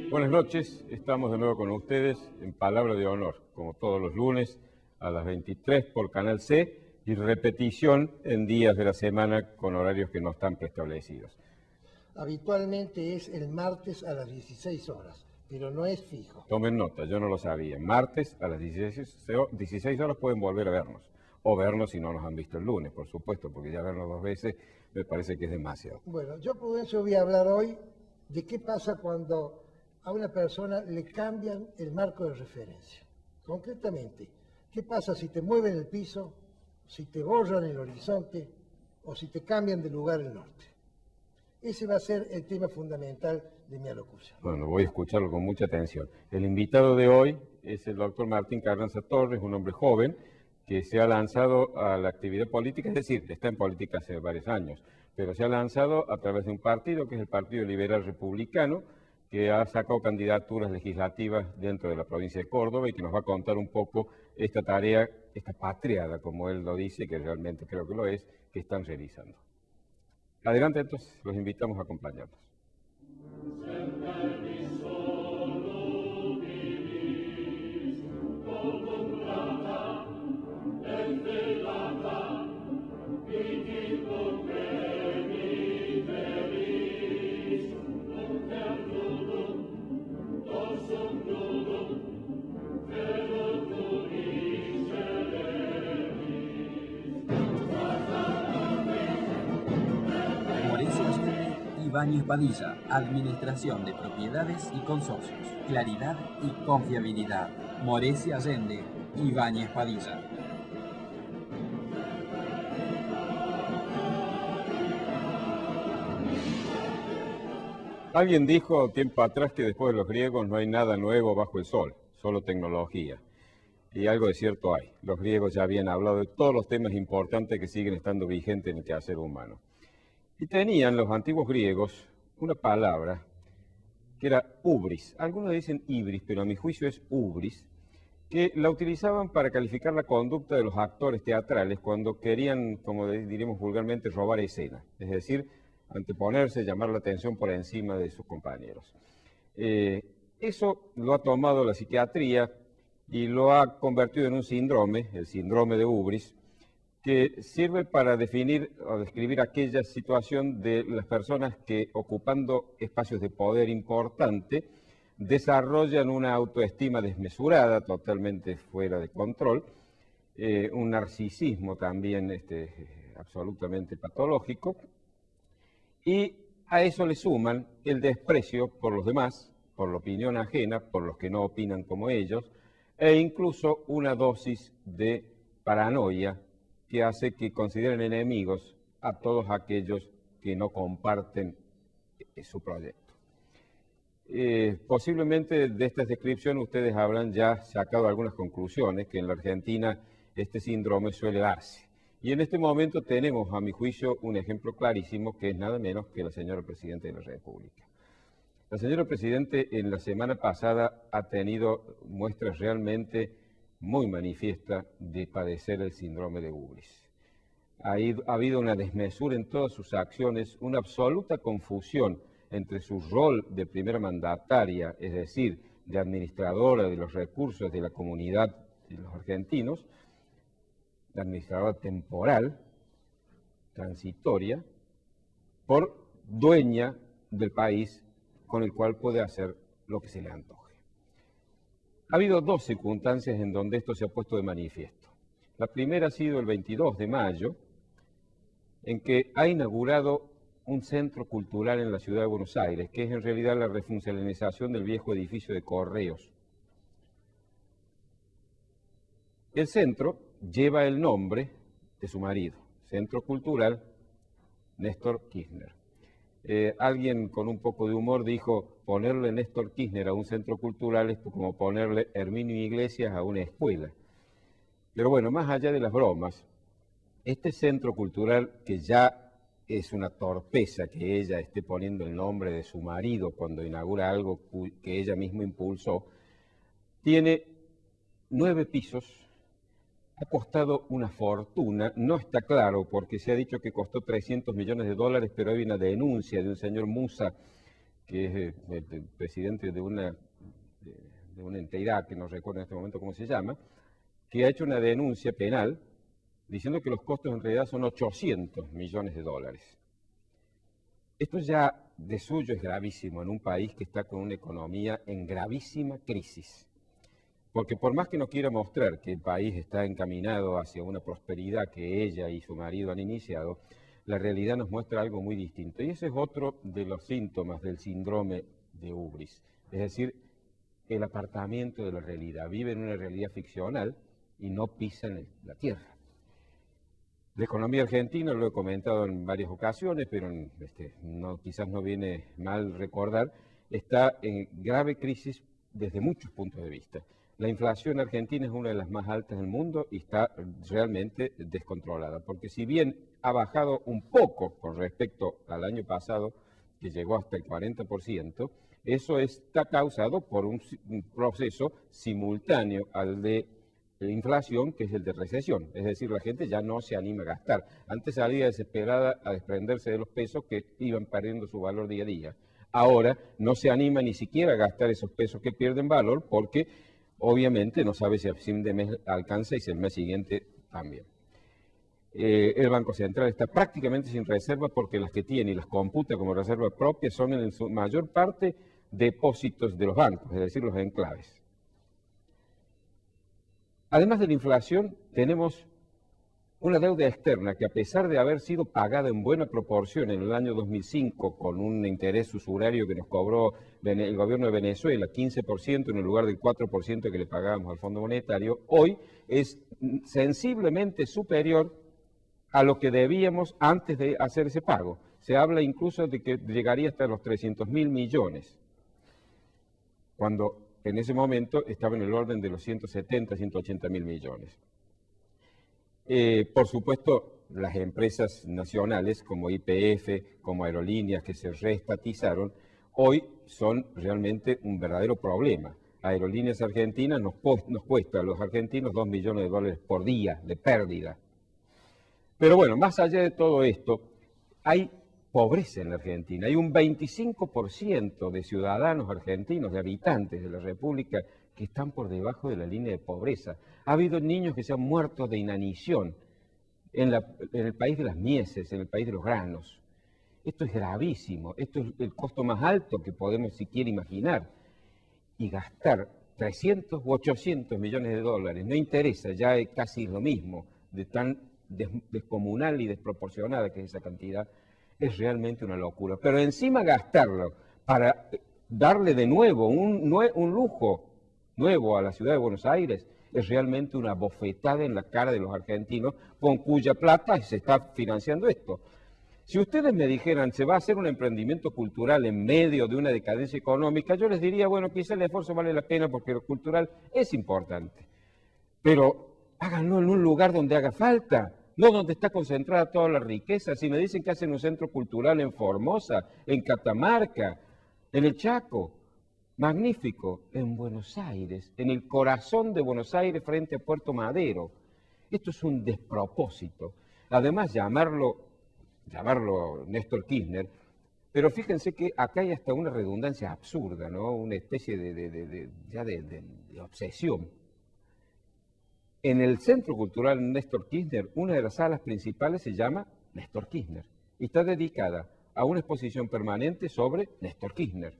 Buenas noches, estamos de nuevo con ustedes en Palabra de Honor, como todos los lunes a las 23 por Canal C y repetición en días de la semana con horarios que no están preestablecidos. Habitualmente es el martes a las 16 horas, pero no es fijo. Tomen nota, yo no lo sabía. Martes a las 16 horas pueden volver a vernos, o vernos si no nos han visto el lunes, por supuesto, porque ya vernos 2 veces me parece que es demasiado. Bueno, yo por eso voy a hablar hoy de qué pasa cuando a una persona le cambian el marco de referencia. Concretamente, ¿qué pasa si te mueven el piso, si te borran el horizonte o si te cambian de lugar el norte? Ese va a ser el tema fundamental de mi alocución. Bueno, voy a escucharlo con mucha atención. El invitado de hoy es el doctor Martín Carranza Torres, un hombre joven que se ha lanzado a la actividad política, es decir, está en política hace varios años, pero se ha lanzado a través de un partido que es el Partido Liberal Republicano, que ha sacado candidaturas legislativas dentro de la provincia de Córdoba y que nos va a contar un poco esta tarea, esta patriada, como él lo dice, que realmente creo que lo es, que están realizando. Adelante entonces, los invitamos a acompañarnos. Ibáñez Padilla, Administración de Propiedades y Consorcios, Claridad y Confiabilidad. Morecia Allende, Ibáñez Padilla. Alguien dijo tiempo atrás que después de los griegos no hay nada nuevo bajo el sol, solo tecnología. Y algo de cierto hay. Los griegos ya habían hablado de todos los temas importantes que siguen estando vigentes en el quehacer humano. Y tenían los antiguos griegos una palabra que era ubris. Algunos dicen ibris, pero a mi juicio es ubris, que la utilizaban para calificar la conducta de los actores teatrales cuando querían, como diríamos vulgarmente, robar escena. Es decir, anteponerse, llamar la atención por encima de sus compañeros. Eso lo ha tomado la psiquiatría y lo ha convertido en un síndrome, el síndrome de ubris, que sirve para definir o describir aquella situación de las personas que, ocupando espacios de poder importante, desarrollan una autoestima desmesurada, totalmente fuera de control, un narcisismo también absolutamente patológico, y a eso le suman el desprecio por los demás, por la opinión ajena, por los que no opinan como ellos, e incluso una dosis de paranoia que hace que consideren enemigos a todos aquellos que no comparten su proyecto. Posiblemente de estas descripciones ustedes habrán ya sacado algunas conclusiones, que en la Argentina este síndrome suele darse. Y en este momento tenemos, a mi juicio, un ejemplo clarísimo, que es nada menos que la señora Presidenta de la República. La señora Presidenta en la semana pasada ha tenido muestras realmente muy manifiesta de padecer el síndrome de ubris. Ha habido una desmesura en todas sus acciones, una absoluta confusión entre su rol de primera mandataria, es decir, de administradora de los recursos de la comunidad de los argentinos, de administradora temporal, transitoria, por dueña del país con el cual puede hacer lo que se le antoje. Ha habido 2 circunstancias en donde esto se ha puesto de manifiesto. La primera ha sido el 22 de mayo, en que ha inaugurado un centro cultural en la ciudad de Buenos Aires, que es en realidad la refuncionalización del viejo edificio de Correos. El centro lleva el nombre de su marido, Centro Cultural Néstor Kirchner. Alguien con un poco de humor dijo, ponerle Néstor Kirchner a un centro cultural es como ponerle Herminio Iglesias a una escuela. Pero bueno, más allá de las bromas, este centro cultural, que ya es una torpeza que ella esté poniendo el nombre de su marido cuando inaugura algo que ella misma impulsó, tiene 9 pisos. Ha costado una fortuna, no está claro porque se ha dicho que costó 300 millones de dólares, pero hay una denuncia de un señor Musa, que es el presidente de una entidad que no recuerdo en este momento cómo se llama, que ha hecho una denuncia penal diciendo que los costos en realidad son 800 millones de dólares. Esto ya de suyo es gravísimo en un país que está con una economía en gravísima crisis. Porque por más que nos quiera mostrar que el país está encaminado hacia una prosperidad que ella y su marido han iniciado, la realidad nos muestra algo muy distinto. Y ese es otro de los síntomas del síndrome de Ubris. Es decir, el apartamiento de la realidad. Vive en una realidad ficcional y no pisa en la tierra. La economía argentina, lo he comentado en varias ocasiones, pero quizás no viene mal recordar, está en grave crisis desde muchos puntos de vista. La inflación argentina es una de las más altas del mundo y está realmente descontrolada, porque si bien ha bajado un poco con respecto al año pasado, que llegó hasta el 40%, eso está causado por un proceso simultáneo al de inflación, que es el de recesión. Es decir, la gente ya no se anima a gastar. Antes salía desesperada a desprenderse de los pesos que iban perdiendo su valor día a día. Ahora no se anima ni siquiera a gastar esos pesos que pierden valor porque obviamente no sabe si a fin de mes alcanza y si el mes siguiente también. El Banco Central está prácticamente sin reservas porque las que tiene y las computa como reserva propia son en su mayor parte depósitos de los bancos, es decir, los enclaves. Además de la inflación, tenemos una deuda externa que a pesar de haber sido pagada en buena proporción en el año 2005 con un interés usurario que nos cobró el gobierno de Venezuela, 15% en lugar del 4% que le pagábamos al Fondo Monetario, hoy es sensiblemente superior a lo que debíamos antes de hacer ese pago. Se habla incluso de que llegaría hasta los 300.000 millones, cuando en ese momento estaba en el orden de los 170, 180.000 millones. Por supuesto, las empresas nacionales como YPF, como Aerolíneas, que se reestatizaron, hoy son realmente un verdadero problema. Aerolíneas Argentinas nos cuesta a los argentinos 2 millones de dólares por día de pérdida. Pero bueno, más allá de todo esto, hay pobreza en la Argentina. Hay un 25% de ciudadanos argentinos, de habitantes de la República, que están por debajo de la línea de pobreza. Ha habido niños que se han muerto de inanición en el país de las mieses, en el país de los granos. Esto es gravísimo, esto es el costo más alto que podemos siquiera imaginar. Y gastar 300 u 800 millones de dólares, no interesa, ya es casi lo mismo, de tan descomunal y desproporcionada que es esa cantidad, es realmente una locura. Pero encima gastarlo para darle de nuevo un lujo nuevo a la ciudad de Buenos Aires es realmente una bofetada en la cara de los argentinos con cuya plata se está financiando esto. Si ustedes me dijeran, se va a hacer un emprendimiento cultural en medio de una decadencia económica, yo les diría, bueno, quizá el esfuerzo vale la pena porque lo cultural es importante. Pero háganlo en un lugar donde haga falta, no donde está concentrada toda la riqueza. Si me dicen que hacen un centro cultural en Formosa, en Catamarca, en el Chaco, magnífico, en Buenos Aires, en el corazón de Buenos Aires frente a Puerto Madero. Esto es un despropósito. Además, llamarlo Néstor Kirchner, pero fíjense que acá hay hasta una redundancia absurda, ¿no? Una especie de obsesión. En el Centro Cultural Néstor Kirchner, una de las salas principales se llama Néstor Kirchner y está dedicada a una exposición permanente sobre Néstor Kirchner.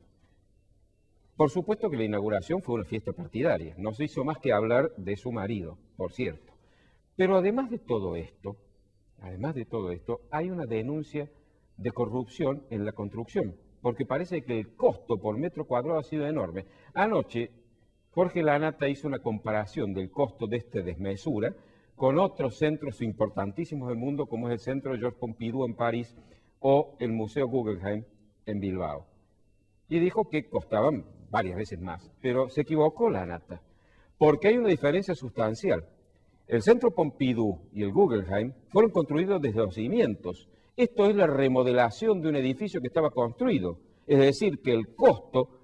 Por supuesto que la inauguración fue una fiesta partidaria, no se hizo más que hablar de su marido, por cierto. Pero además de todo esto, hay una denuncia de corrupción en la construcción, porque parece que el costo por metro cuadrado ha sido enorme. Anoche, Jorge Lanata hizo una comparación del costo de esta desmesura con otros centros importantísimos del mundo, como es el Centro Georges Pompidou en París o el Museo Guggenheim en Bilbao. Y dijo que costaban varias veces más, pero se equivocó Lanata, porque hay una diferencia sustancial. El Centro Pompidou y el Guggenheim fueron construidos desde los cimientos. Esto es la remodelación de un edificio que estaba construido. Es decir, que el costo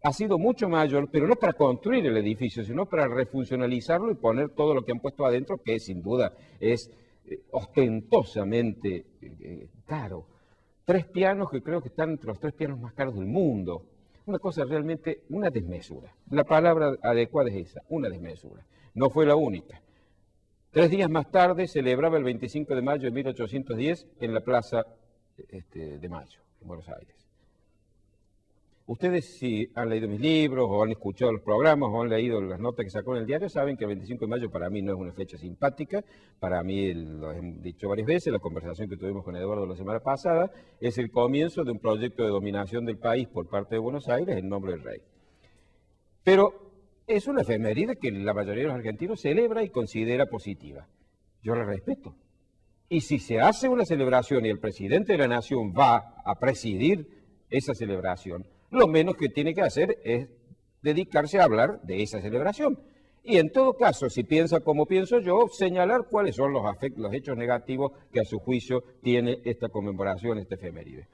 ha sido mucho mayor, pero no para construir el edificio, sino para refuncionalizarlo y poner todo lo que han puesto adentro, que sin duda es ostentosamente caro. 3 pianos que creo que están entre los 3 pianos más caros del mundo. Una cosa realmente, una desmesura. La palabra adecuada es esa, una desmesura. No fue la única. 3 días más tarde celebraba el 25 de mayo de 1810 en la Plaza de Mayo, en Buenos Aires. Ustedes, si han leído mis libros o han escuchado los programas o han leído las notas que sacó en el diario, saben que el 25 de mayo para mí no es una fecha simpática. Para mí, lo he dicho varias veces, la conversación que tuvimos con Eduardo la semana pasada, es el comienzo de un proyecto de dominación del país por parte de Buenos Aires en nombre del rey. Pero es una efeméride que la mayoría de los argentinos celebra y considera positiva. Yo la respeto. Y si se hace una celebración y el presidente de la nación va a presidir esa celebración, lo menos que tiene que hacer es dedicarse a hablar de esa celebración. Y en todo caso, si piensa como pienso yo, señalar cuáles son los hechos negativos que a su juicio tiene esta conmemoración, esta efeméride.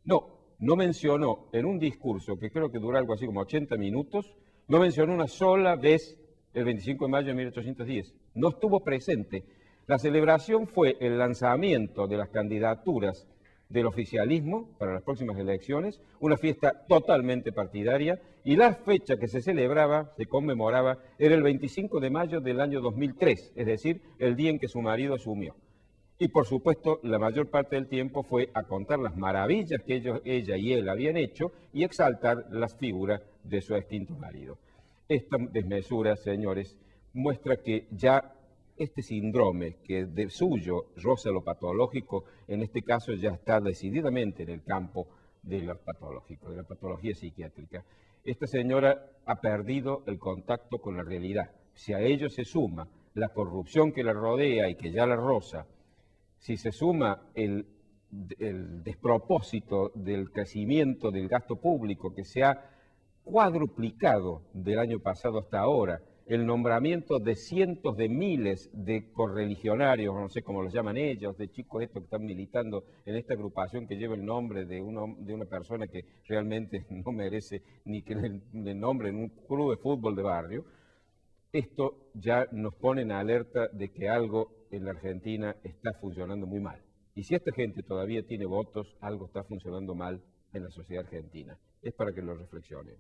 No mencionó en un discurso que creo que dura algo así como 80 minutos, no mencionó una sola vez el 25 de mayo de 1810. No estuvo presente. La celebración fue el lanzamiento de las candidaturas del oficialismo para las próximas elecciones, una fiesta totalmente partidaria, y la fecha que se celebraba, se conmemoraba, era el 25 de mayo del año 2003, es decir, el día en que su marido asumió. Y por supuesto, la mayor parte del tiempo fue a contar las maravillas que ella y él habían hecho y exaltar las figuras de su extinto marido. Esta desmesura, señores, muestra que ya este síndrome que de suyo roza lo patológico, en este caso ya está decididamente en el campo de lo patológico, de la patología psiquiátrica. Esta señora ha perdido el contacto con la realidad. Si a ello se suma la corrupción que la rodea y que ya la roza, si se suma el despropósito del crecimiento del gasto público que se ha cuadruplicado del año pasado hasta ahora, el nombramiento de cientos de miles de correligionarios, no sé cómo los llaman ellos, de chicos estos que están militando en esta agrupación que lleva el nombre de una persona que realmente no merece ni que le nombren un club de fútbol de barrio, esto ya nos pone en alerta de que algo en la Argentina está funcionando muy mal. Y si esta gente todavía tiene votos, algo está funcionando mal en la sociedad argentina. Es para que lo reflexionemos.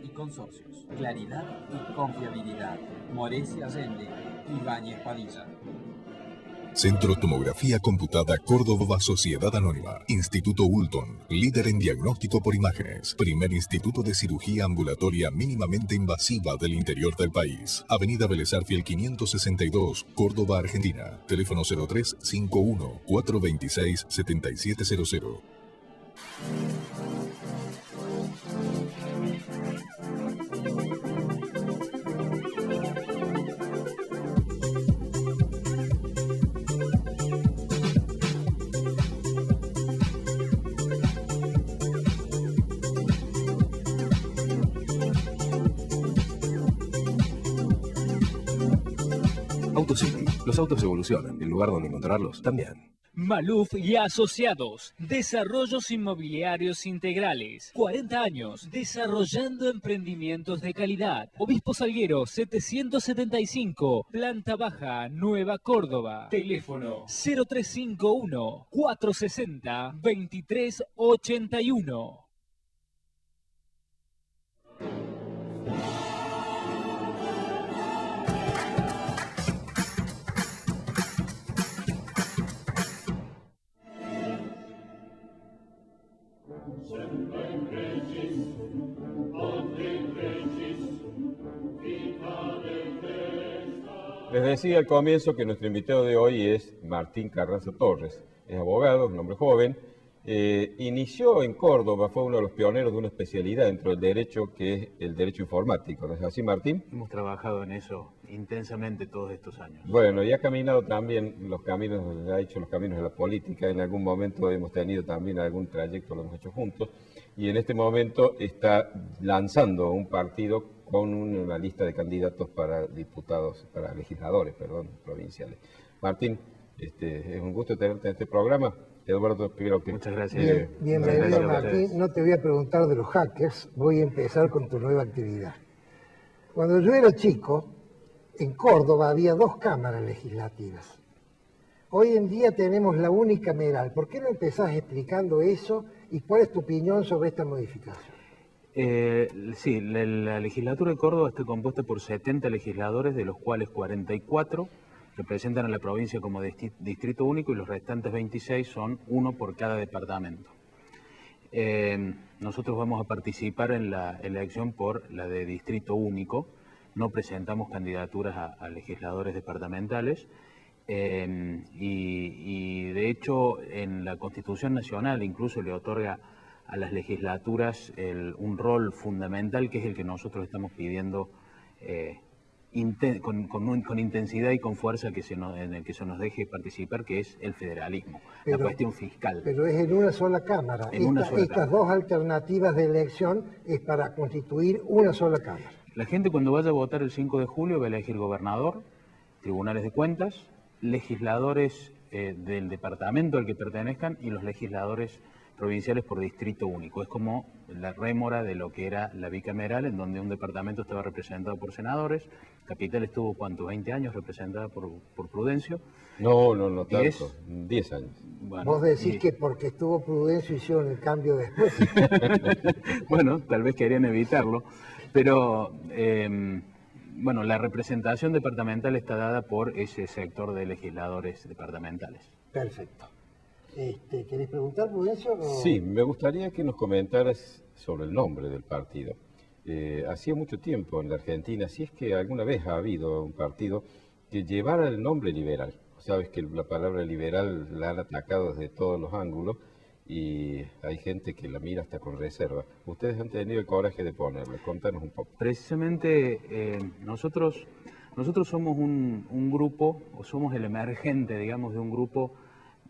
Y consorcios, claridad y confiabilidad. Morecia Allende, Ibáñez Padilla. Centro Tomografía Computada Córdoba Sociedad Anónima. Instituto Ulton, líder en diagnóstico por imágenes. Primer instituto de cirugía ambulatoria mínimamente invasiva del interior del país. Avenida Vélez Arfiel 562, Córdoba, Argentina. Teléfono 0351 426 7700. AutoCity. Los autos evolucionan. El lugar donde encontrarlos también. Maluf y Asociados, desarrollos inmobiliarios integrales, 40 años desarrollando emprendimientos de calidad. Obispo Salguero 775, planta baja, Nueva Córdoba. Teléfono 0351 460 2381. decía al comienzo que nuestro invitado de hoy es Martín Carranza Torres. Es abogado, es un hombre joven. Inició en Córdoba, fue uno de los pioneros de una especialidad dentro del derecho que es el derecho informático. ¿No es así, Martín? Hemos trabajado en eso intensamente todos estos años. Bueno, y ha caminado también los caminos, ha hecho los caminos de la política. En algún momento hemos tenido también algún trayecto, lo hemos hecho juntos. Y en este momento está lanzando un partido con una lista de candidatos para diputados, para legisladores, perdón, provinciales. Martín, es un gusto tenerte en este programa. Eduardo, primero que... Muchas gracias. Bienvenido, Gracias a Martín. ustedes. No te voy a preguntar de los hackers, voy a empezar con tu nueva actividad. Cuando yo era chico, en Córdoba había 2 cámaras legislativas. Hoy en día tenemos la unicameral. ¿Por qué no empezás explicando eso y cuál es tu opinión sobre esta modificación? Sí, la legislatura de Córdoba está compuesta por 70 legisladores, de los cuales 44 representan a la provincia como distrito único y los restantes 26 son uno por cada departamento. Nosotros vamos a participar en la elección por la de distrito único, no presentamos candidaturas a legisladores departamentales y de hecho en la Constitución Nacional incluso le otorga a las legislaturas un rol fundamental que es el que nosotros estamos pidiendo con intensidad y con fuerza en el que se nos deje participar, que es el federalismo, la cuestión fiscal. Pero es en una sola Cámara. Estas 2 alternativas de elección es para constituir una sola Cámara. La gente cuando vaya a votar el 5 de julio va a elegir gobernador, tribunales de cuentas, legisladores del departamento al que pertenezcan y los legisladores provinciales por distrito único. Es como la rémora de lo que era la bicameral, en donde un departamento estaba representado por senadores. Capital estuvo, ¿cuántos? 20 años representada por Prudencio. No tanto, 10 años. Bueno, vos decís que porque estuvo Prudencio hicieron el cambio después. Bueno, tal vez querían evitarlo, pero bueno, la representación departamental está dada por ese sector de legisladores departamentales. Perfecto. ¿Querés preguntar, Prudencio? Sí, me gustaría que nos comentaras sobre el nombre del partido. Hacía mucho tiempo en la Argentina, si es que alguna vez ha habido un partido que llevara el nombre liberal. Sabes que la palabra liberal la han atacado desde todos los ángulos y hay gente que la mira hasta con reserva. Ustedes han tenido el coraje de ponerla. Contanos un poco. Precisamente nosotros somos un grupo, o somos el emergente, digamos, de un grupo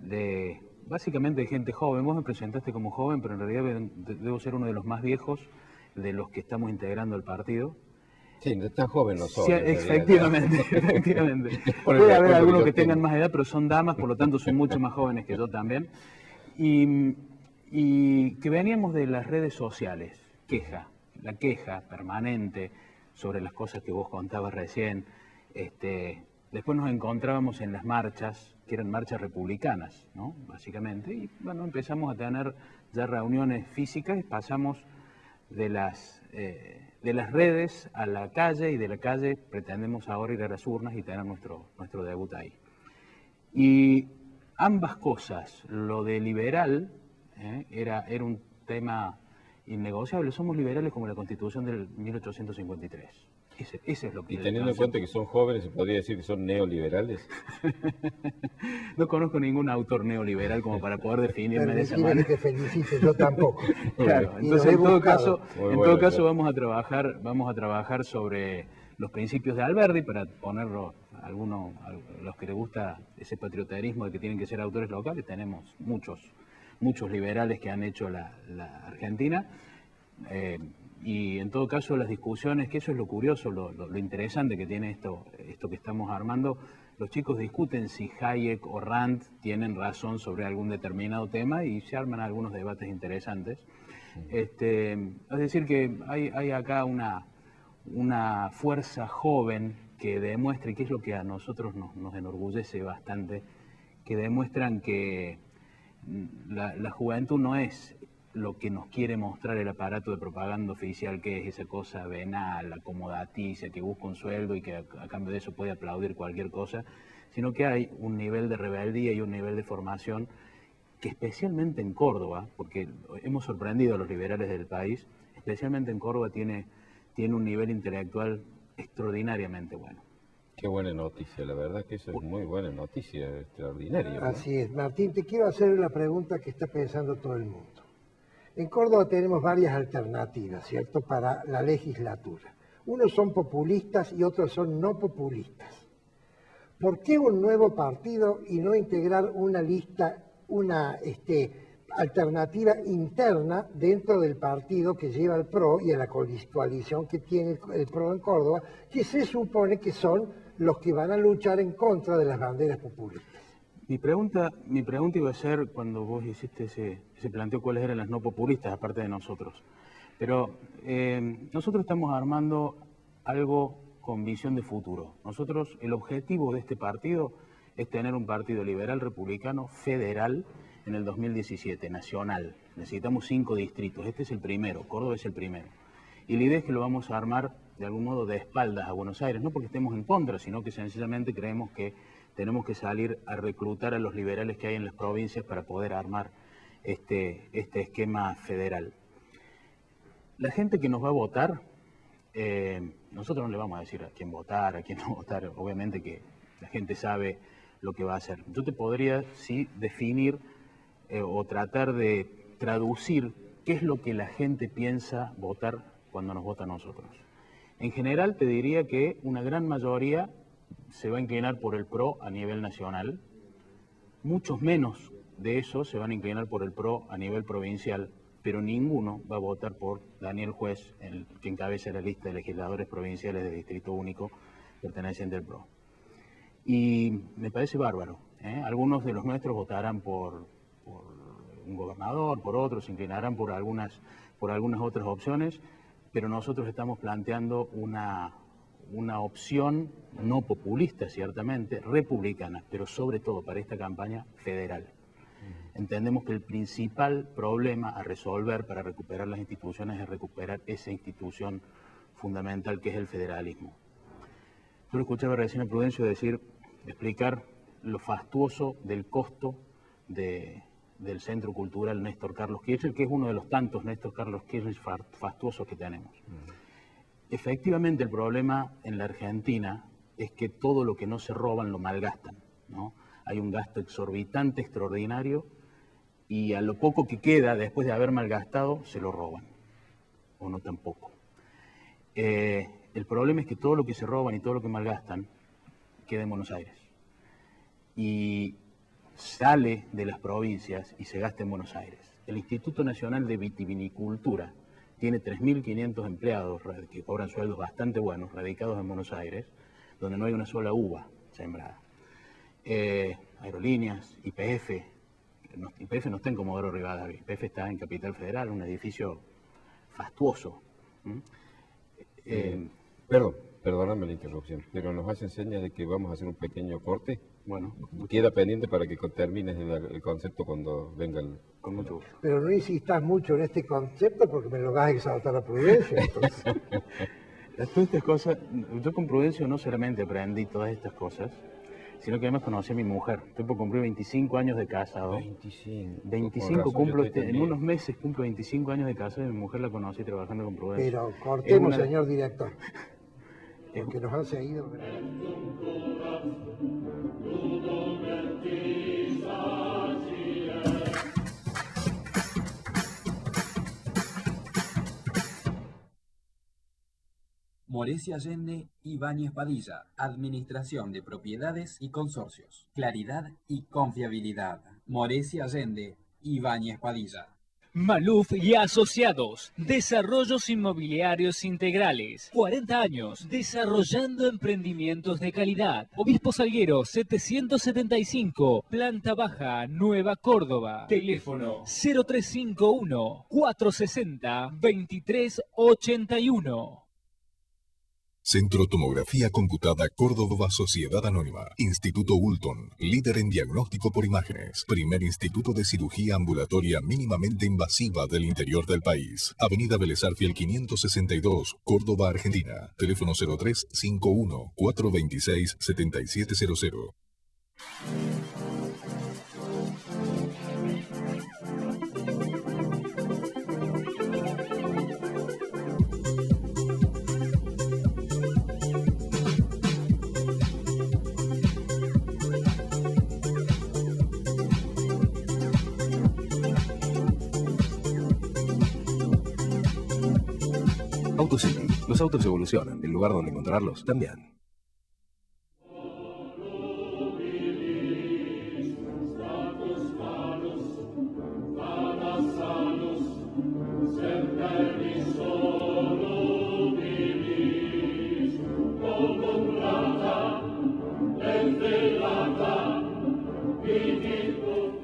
de... básicamente de gente joven. Vos me presentaste como joven, pero en realidad debo ser uno de los más viejos de los que estamos integrando el partido. Sí, no tan joven no soy. Sí, efectivamente. Puede haber algunos que tengan más edad, pero son damas, por lo tanto son mucho más jóvenes que yo también. Y que veníamos de las redes sociales, la queja permanente sobre las cosas que vos contabas recién. Después nos encontrábamos en las marchas, que eran marchas republicanas, ¿no? Básicamente, y bueno, empezamos a tener ya reuniones físicas y pasamos de las redes a la calle, y de la calle pretendemos ahora ir a las urnas y tener nuestro debut ahí. Y ambas cosas, lo de liberal, era un tema innegociable. Somos liberales como la Constitución del 1853. Ese es lo que... Y teniendo en cuenta que son jóvenes, ¿se podría decir que son neoliberales? No conozco ningún autor neoliberal como para poder definirme de esa manera. Que te felicite, yo tampoco. Claro, entonces en todo caso vamos a trabajar sobre los principios de Alberdi, para ponerlo a los que les gusta ese patrioterismo de que tienen que ser autores locales. Tenemos muchos liberales que han hecho la Argentina. Y en todo caso las discusiones, que eso es lo curioso, lo interesante que tiene esto que estamos armando. Los chicos discuten si Hayek o Rand tienen razón sobre algún determinado tema y se arman algunos debates interesantes. Es decir que hay acá una fuerza joven que demuestra, y que es lo que a nosotros nos enorgullece bastante, que demuestran que la juventud no es lo que nos quiere mostrar el aparato de propaganda oficial, que es esa cosa venal, acomodaticia, que busca un sueldo y que a cambio de eso puede aplaudir cualquier cosa, sino que hay un nivel de rebeldía y un nivel de formación que, especialmente en Córdoba, porque hemos sorprendido a los liberales del país, especialmente en Córdoba tiene un nivel intelectual extraordinariamente bueno. Qué buena noticia, la verdad que eso es muy buena noticia, extraordinaria, ¿no? Así es. Martín, te quiero hacer una pregunta que está pensando todo el mundo. En Córdoba tenemos varias alternativas, ¿cierto?, para la legislatura. Unos son populistas y otros son no populistas. ¿Por qué un nuevo partido y no integrar una lista, una alternativa interna dentro del partido que lleva el PRO y a la coalición que tiene el PRO en Córdoba, que se supone que son los que van a luchar en contra de las banderas populistas? Mi pregunta iba a ser, cuando vos hiciste ese planteo, cuáles eran las no populistas, aparte de nosotros. Pero nosotros estamos armando algo con visión de futuro. Nosotros, el objetivo de este partido es tener un partido liberal republicano federal en el 2017, nacional. Necesitamos 5 distritos, este es el primero, Córdoba es el primero. Y la idea es que lo vamos a armar de algún modo de espaldas a Buenos Aires, no porque estemos en contra, sino que sencillamente creemos que tenemos que salir a reclutar a los liberales que hay en las provincias para poder armar este esquema federal. La gente que nos va a votar, nosotros no le vamos a decir a quién votar, a quién no votar, obviamente que la gente sabe lo que va a hacer. Yo te podría, sí, definir o tratar de traducir qué es lo que la gente piensa votar cuando nos vota a nosotros. En general te diría que una gran mayoría se va a inclinar por el PRO a nivel nacional, muchos menos de esos se van a inclinar por el PRO a nivel provincial, pero ninguno va a votar por Daniel Juez, que encabeza la lista de legisladores provinciales de Distrito Único perteneciente al PRO. Y me parece bárbaro, ¿eh? Algunos de los nuestros votarán por un gobernador, por otros, se inclinarán por algunas otras opciones, pero nosotros estamos planteando una opción no populista, ciertamente, republicana, pero sobre todo para esta campaña federal. Entendemos que el principal problema a resolver para recuperar las instituciones es recuperar esa institución fundamental que es el federalismo. Yo lo escuchaba recién a Prudencio explicar lo fastuoso del costo del Centro Cultural Néstor Carlos Kirchner, que es uno de los tantos Néstor Carlos Kirchner fastuosos que tenemos. Efectivamente, el problema en la Argentina es que todo lo que no se roban lo malgastan, ¿no? Hay un gasto exorbitante, extraordinario, y a lo poco que queda después de haber malgastado, se lo roban, o no tampoco. El problema es que todo lo que se roban y todo lo que malgastan queda en Buenos Aires. Y sale de las provincias y se gasta en Buenos Aires. El Instituto Nacional de Vitivinicultura tiene 3.500 empleados que cobran sueldos bastante buenos, radicados en Buenos Aires, donde no hay una sola uva sembrada. Aerolíneas, YPF no está en Comodoro Rivadavia, YPF está en Capital Federal, un edificio fastuoso. Perdóname la interrupción, pero nos hacen señas de que vamos a hacer un pequeño corte. Bueno, queda pendiente para que termines el concepto cuando venga el... Con mucho gusto. Pero no insistas mucho en este concepto porque me lo vas a exaltar a Prudencio. Entonces. Todas estas cosas, yo con Prudencio no solamente aprendí todas estas cosas, sino que además conocí a mi mujer. Estoy por cumplir 25 años de casado. 25 cumplo, en unos meses cumplo 25 años de casado y mi mujer la conocí trabajando con Prudencio. Pero cortemos, señor director, porque nos han seguido. Morecia Allende y Ibáñez Padilla, Administración de Propiedades y Consorcios. Claridad y confiabilidad. Morecia Allende y Ibáñez Padilla. Maluf y Asociados, Desarrollos Inmobiliarios Integrales, 40 años, desarrollando emprendimientos de calidad. Obispo Salguero, 775, Planta Baja, Nueva Córdoba. Teléfono 0351-460-2381. Centro Tomografía Computada Córdoba Sociedad Anónima. Instituto Ulton, líder en diagnóstico por imágenes. Primer instituto de cirugía ambulatoria mínimamente invasiva del interior del país. Avenida Vélez Arfiel 562, Córdoba, Argentina. Teléfono 0351-426-7700. Autosimi. Los autos evolucionan. El lugar donde encontrarlos también.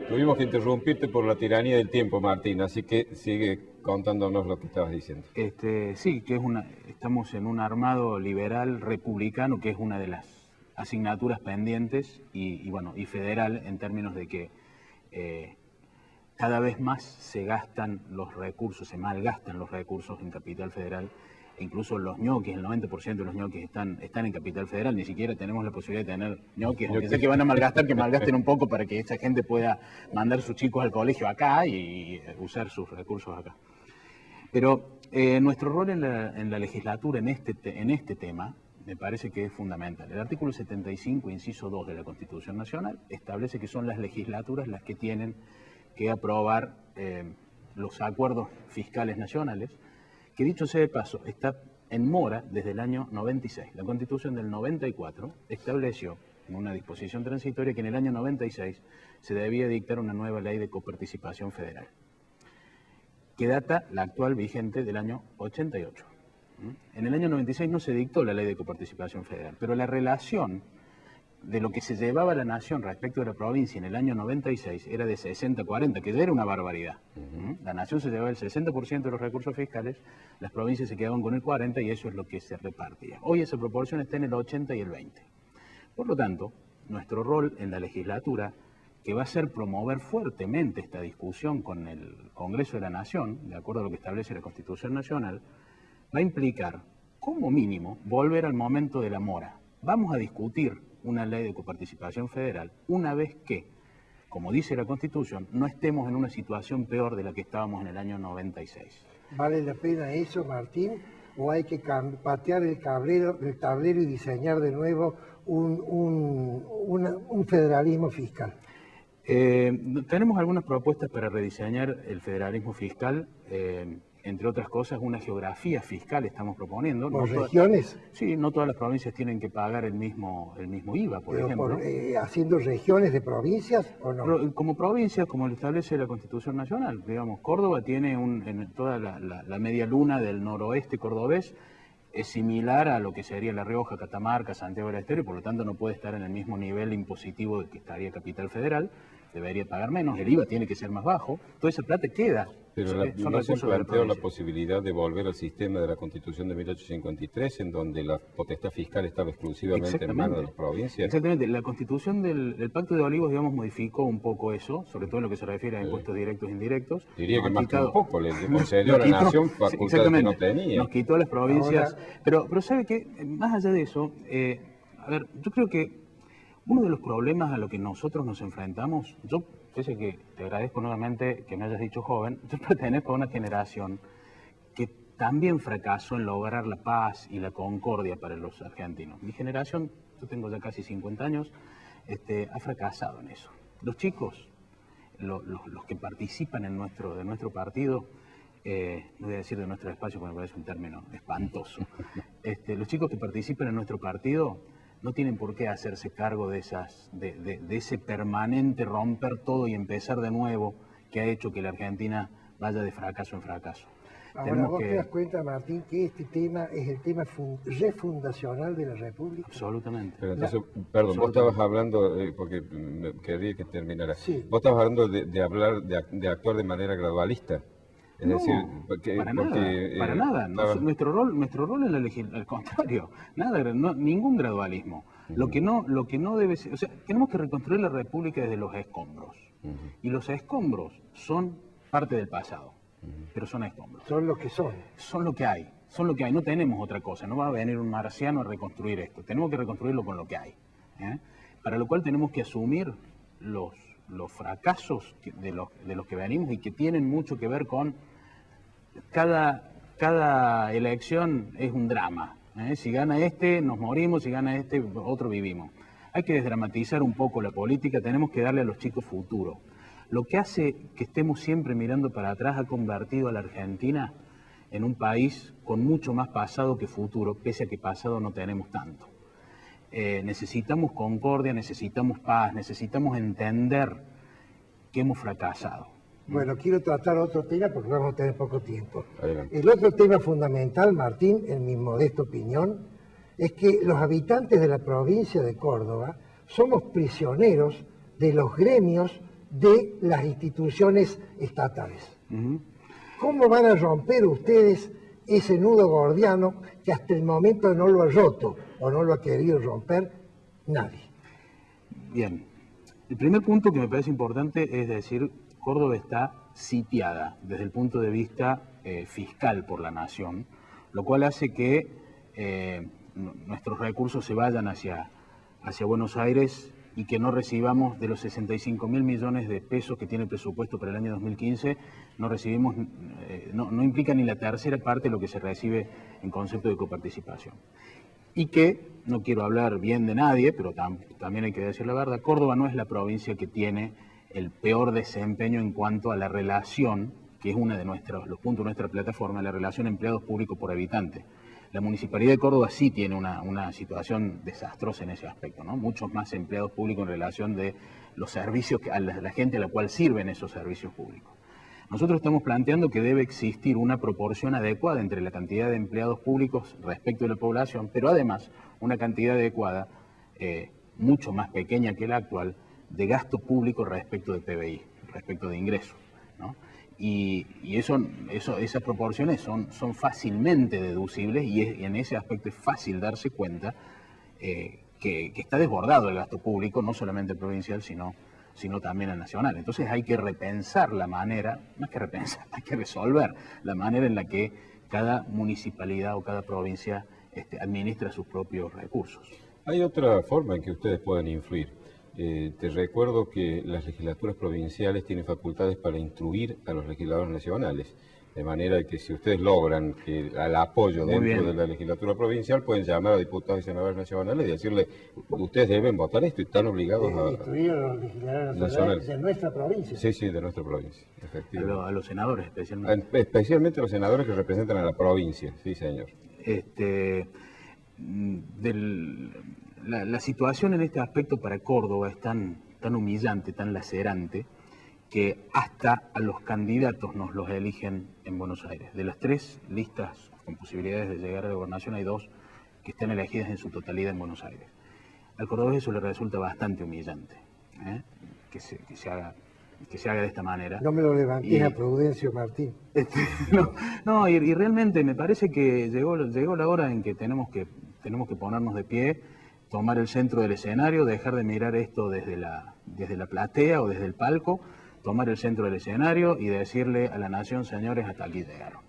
Tuvimos que interrumpirte por la tiranía del tiempo, Martín, así que sigue contándonos lo que estabas diciendo. Sí, que estamos en un armado liberal republicano, que es una de las asignaturas pendientes y federal, en términos de que cada vez más se gastan los recursos, se malgastan los recursos en Capital Federal. Incluso los ñoquis, el 90% de los ñoquis están en Capital Federal, ni siquiera tenemos la posibilidad de tener ñoquis, aunque sé que van a malgastar, que malgasten un poco para que esta gente pueda mandar a sus chicos al colegio acá y usar sus recursos acá. Pero nuestro rol en la legislatura en este tema me parece que es fundamental. El artículo 75, inciso 2 de la Constitución Nacional establece que son las legislaturas las que tienen que aprobar los acuerdos fiscales nacionales, que dicho sea de paso, está en mora desde el año 96. La Constitución del 94 estableció en una disposición transitoria que en el año 96 se debía dictar una nueva ley de coparticipación federal, que data la actual vigente del año 88. En el año 96 no se dictó la ley de coparticipación federal, pero la relación de lo que se llevaba la nación respecto de la provincia en el año 96 era de 60-40, que ya era una barbaridad. La nación se llevaba el 60% de los recursos fiscales, las provincias se quedaban con el 40% y eso es lo que se repartía. Hoy esa proporción está en el 80 y el 20. Por lo tanto, nuestro rol en la legislatura, que va a ser promover fuertemente esta discusión con el Congreso de la Nación, de acuerdo a lo que establece la Constitución Nacional, va a implicar, como mínimo, volver al momento de la mora. Vamos a discutir una ley de coparticipación federal una vez que, como dice la Constitución, no estemos en una situación peor de la que estábamos en el año 96. ¿Vale la pena eso, Martín? ¿O hay que patear el tablero y diseñar de nuevo un federalismo fiscal? Tenemos algunas propuestas para rediseñar el federalismo fiscal. Entre otras cosas, una geografía fiscal estamos proponiendo. ¿Por regiones? Sí, no todas las provincias tienen que pagar el mismo IVA, por ejemplo. ¿Haciendo regiones de provincias o no? Como provincias, como lo establece la Constitución Nacional. Digamos, Córdoba tiene en toda la media luna del noroeste cordobés, es similar a lo que sería La Rioja, Catamarca, Santiago del Estero, y por lo tanto no puede estar en el mismo nivel impositivo que estaría Capital Federal. Debería pagar menos, el IVA tiene que ser más bajo, toda esa plata queda. Pero no se planteó la posibilidad de volver al sistema de la Constitución de 1853, en donde la potestad fiscal estaba exclusivamente en manos de las provincias. Exactamente, la Constitución del Pacto de Olivos, digamos, modificó un poco eso, sobre todo en lo que se refiere a impuestos directos e indirectos. Diría que más que un poco, le concedió a la nación facultades que no tenía. Nos quitó a las provincias, pero ¿sabe qué? Más allá de eso, a ver, yo creo que uno de los problemas a los que nosotros nos enfrentamos, yo sé que te agradezco nuevamente que me hayas dicho joven, yo pertenezco a una generación que también fracasó en lograr la paz y la concordia para los argentinos. Mi generación, yo tengo ya casi 50 años, ha fracasado en eso. Los chicos, los que participan de nuestro partido, no voy a decir de nuestro espacio porque me parece un término espantoso, los chicos que participan en nuestro partido no tienen por qué hacerse cargo de ese permanente romper todo y empezar de nuevo que ha hecho que la Argentina vaya de fracaso en fracaso. Ahora, ¿vos te das cuenta, Martín, que este tema es el tema refundacional de la República? Absolutamente. Pero entonces, perdón, vos estabas hablando, porque quería que terminara, sí. Vos estabas hablando de actuar de manera gradualista. Es decir, para nada. Nuestro rol en la legislación, al contrario, ningún gradualismo. Lo que no debe ser, o sea, tenemos que reconstruir la República desde los escombros. Y los escombros son parte del pasado, pero son escombros. Son lo que son. Son lo que hay, no tenemos otra cosa. No va a venir un marciano a reconstruir esto. Tenemos que reconstruirlo con lo que hay. Para lo cual tenemos que asumir los fracasos de los que venimos y que tienen mucho que ver con cada elección es un drama. Si gana este, nos morimos, si gana este, otro vivimos. Hay que desdramatizar un poco la política, tenemos que darle a los chicos futuro. Lo que hace que estemos siempre mirando para atrás ha convertido a la Argentina en un país con mucho más pasado que futuro, pese a que pasado no tenemos tanto. Necesitamos concordia, necesitamos paz, necesitamos entender que hemos fracasado. Bueno, quiero tratar otro tema porque vamos a tener poco tiempo. Adelante. El otro tema fundamental, Martín, en mi modesta opinión, es que los habitantes de la provincia de Córdoba somos prisioneros de los gremios de las instituciones estatales. ¿Cómo van a romper ustedes ese nudo gordiano que hasta el momento no lo ha roto o no lo ha querido romper nadie? Bien, el primer punto que me parece importante es decir, Córdoba está sitiada desde el punto de vista fiscal por la nación, lo cual hace que nuestros recursos se vayan hacia Buenos Aires y que no recibamos de los 65.000 millones de pesos que tiene el presupuesto para el año 2015, no recibimos, no implica ni la tercera parte de lo que se recibe en concepto de coparticipación. Y que, no quiero hablar bien de nadie, pero también hay que decir la verdad, Córdoba no es la provincia que tiene el peor desempeño en cuanto a la relación, que es uno de los puntos de nuestra plataforma, la relación empleados públicos por habitante. La Municipalidad de Córdoba sí tiene una situación desastrosa en ese aspecto, ¿no? Muchos más empleados públicos en relación de los servicios, a la gente a la cual sirven esos servicios públicos. Nosotros estamos planteando que debe existir una proporción adecuada entre la cantidad de empleados públicos respecto de la población, pero además una cantidad adecuada, mucho más pequeña que la actual, de gasto público respecto de PBI, respecto de ingresos, ¿no? Y esas proporciones son fácilmente deducibles y en ese aspecto es fácil darse cuenta que está desbordado el gasto público, no solamente provincial, sino también el nacional. Entonces hay que repensar la manera, más que repensar, hay que resolver la manera en la que cada municipalidad o cada provincia administra sus propios recursos. Hay otra forma en que ustedes pueden influir. Te recuerdo que las legislaturas provinciales tienen facultades para instruir a los legisladores nacionales, de manera que si ustedes logran que al apoyo dentro de la legislatura provincial, pueden llamar a diputados y senadores nacionales y decirle, ustedes deben votar esto y están obligados a instruir a los legisladores nacionales de nuestra provincia. Sí, de nuestra provincia, efectivamente. A los senadores especialmente. Especialmente a los senadores que representan a la provincia, sí señor. La situación en este aspecto para Córdoba es tan humillante, tan lacerante, que hasta a los candidatos nos los eligen en Buenos Aires. De las 3 listas con posibilidades de llegar a la gobernación, hay 2 que están elegidas en su totalidad en Buenos Aires. Al cordobés eso le resulta bastante humillante, que se haga de esta manera. No me lo levantes a Prudencio, Martín. Y realmente me parece que llegó la hora en que tenemos que ponernos de pie, tomar el centro del escenario, dejar de mirar esto desde la platea o desde el palco, tomar el centro del escenario y decirle a la nación, señores, hasta aquí llegaron.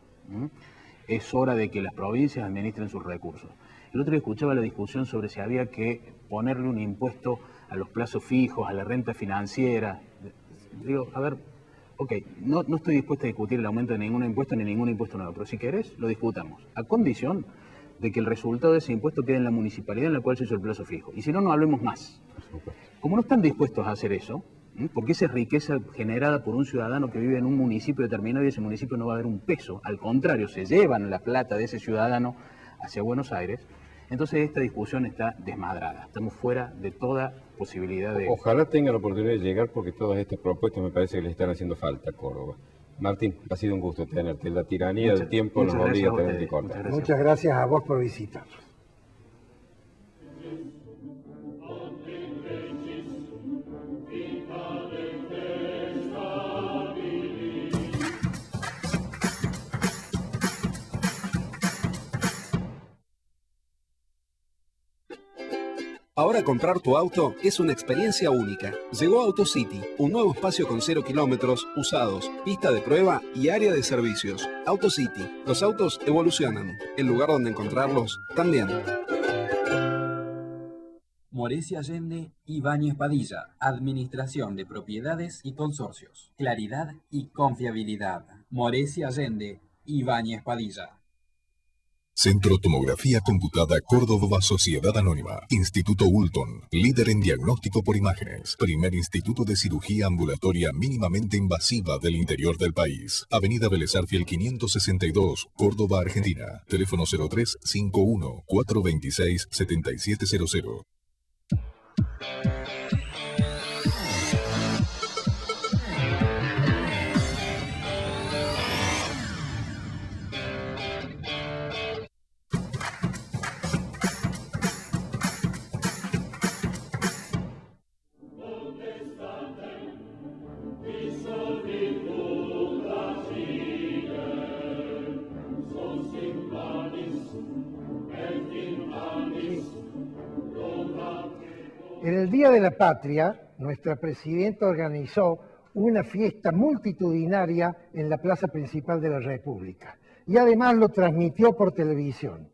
Es hora de que las provincias administren sus recursos. El otro día escuchaba la discusión sobre si había que ponerle un impuesto a los plazos fijos, a la renta financiera. Digo, a ver, ok, no estoy dispuesto a discutir el aumento de ningún impuesto ni ningún impuesto nuevo, pero si querés, lo discutamos, a condición de que el resultado de ese impuesto quede en la municipalidad en la cual se hizo el plazo fijo. Y si no, no hablemos más. Como no están dispuestos a hacer eso, porque esa es riqueza generada por un ciudadano que vive en un municipio determinado y ese municipio no va a haber un peso, al contrario, se llevan la plata de ese ciudadano hacia Buenos Aires, entonces esta discusión está desmadrada, estamos fuera de toda posibilidad de... Ojalá tengan la oportunidad de llegar porque todas estas propuestas me parece que les están haciendo falta a Córdoba. Martín, ha sido un gusto tenerte. La tiranía del tiempo nos obliga a tener que cortar. Muchas gracias a vos por visitarnos. Ahora comprar tu auto es una experiencia única. Llegó AutoCity, un nuevo espacio con 0 kilómetros, usados, pista de prueba y área de servicios. AutoCity, los autos evolucionan. El lugar donde encontrarlos también. Morecia Allende y Báñez Padilla, Administración de Propiedades y Consorcios. Claridad y confiabilidad. Morecia Allende y Báñez Padilla. Centro Tomografía Computada Córdoba Sociedad Anónima. Instituto Ulton, líder en diagnóstico por imágenes. Primer instituto de cirugía ambulatoria mínimamente invasiva del interior del país. Avenida Vélez Arfiel 562, Córdoba, Argentina. Teléfono 0351 426 7700. En el Día de la Patria, nuestra presidenta organizó una fiesta multitudinaria en la plaza principal de la República y además lo transmitió por televisión.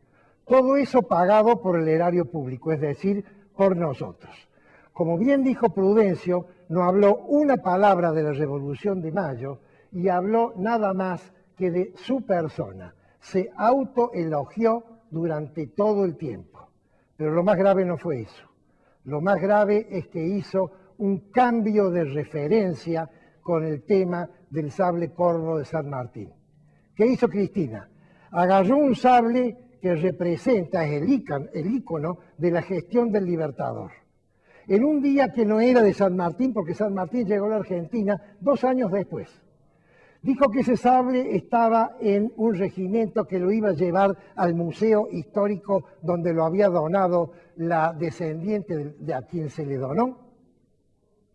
Todo eso pagado por el erario público, es decir, por nosotros. Como bien dijo Prudencio, no habló una palabra de la Revolución de Mayo y habló nada más que de su persona. Se autoelogió durante todo el tiempo. Pero lo más grave no fue eso. Lo más grave es que hizo un cambio de referencia con el tema del sable corvo de San Martín. ¿Qué hizo Cristina? Agarró un sable que representa, es el ícono de la gestión del Libertador. En un día que no era de San Martín, porque San Martín llegó a la Argentina 2 años después. Dijo que ese sable estaba en un regimiento que lo iba a llevar al museo histórico donde lo había donado la descendiente de a quien se le donó.